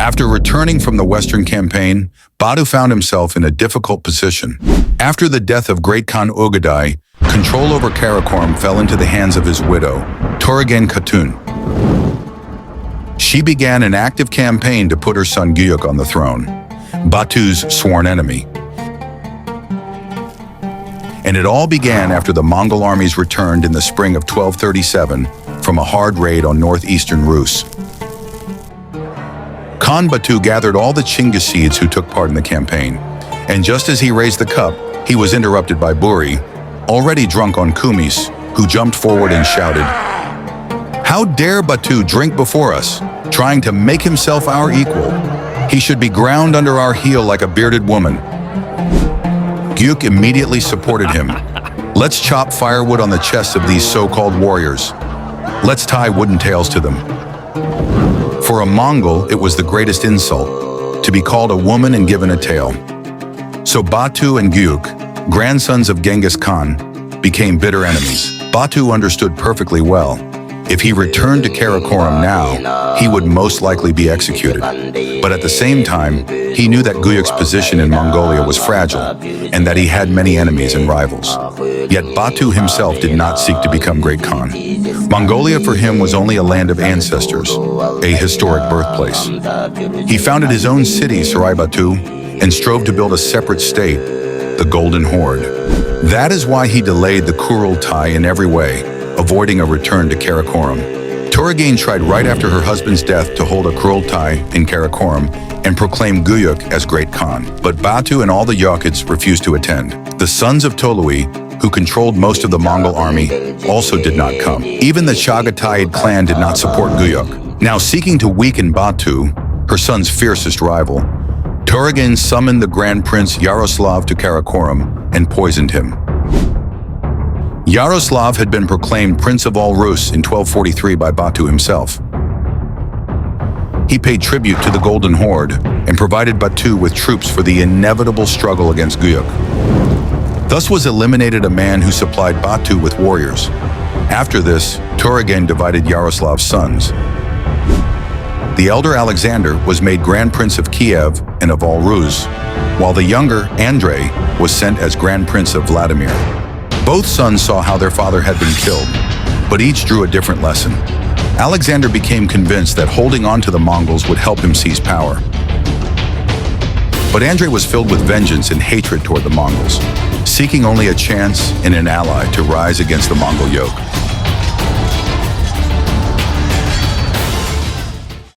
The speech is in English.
After returning from the Western campaign, Batu found himself in a difficult position. After the death of Great Khan Ögedei, control over Karakorum fell into the hands of his widow, Töregene Khatun. She began an active campaign to put her son Güyük on the throne, Batu's sworn enemy. And it all began after the Mongol armies returned in the spring of 1237 from a hard raid on northeastern Rus. Khan Batu gathered all the Chinggisids who took part in the campaign, and just as he raised the cup, he was interrupted by Buri, already drunk on kumis, who jumped forward and shouted, "How dare Batu drink before us, trying to make himself our equal? He should be ground under our heel like a bearded woman." Güyük immediately supported him. "Let's chop firewood on the chests of these so-called warriors. Let's tie wooden tails to them." For a Mongol, it was the greatest insult, to be called a woman and given a tail. So Batu and Güyük, grandsons of Genghis Khan, became bitter enemies. Batu understood perfectly well. If he returned to Karakorum now, he would most likely be executed. But at the same time, he knew that Güyük's position in Mongolia was fragile and that he had many enemies and rivals. Yet Batu himself did not seek to become Great Khan. Mongolia for him was only a land of ancestors, a historic birthplace. He founded his own city, Sarai Batu, and strove to build a separate state, the Golden Horde. That is why he delayed the Kurultai in every way, avoiding a return to Karakorum. Töregene tried right after her husband's death to hold a Kurultai in Karakorum and proclaim Güyük as Great Khan, but Batu and all the Yakuts refused to attend. The sons of Tolui, who controlled most of the Mongol army, also did not come. Even the Chagatai clan did not support Güyük. Now seeking to weaken Batu, her son's fiercest rival, Töregene summoned the Grand Prince Yaroslav to Karakorum and poisoned him. Yaroslav had been proclaimed Prince of all Rus in 1243 by Batu himself. He paid tribute to the Golden Horde and provided Batu with troops for the inevitable struggle against Güyük. Thus was eliminated a man who supplied Batu with warriors. After this, Töregene divided Yaroslav's sons. The elder Alexander was made Grand Prince of Kiev and of all Rus, while the younger, Andrei, was sent as Grand Prince of Vladimir. Both sons saw how their father had been killed, but each drew a different lesson. Alexander became convinced that holding on to the Mongols would help him seize power. But Andrei was filled with vengeance and hatred toward the Mongols, seeking only a chance and an ally to rise against the Mongol yoke.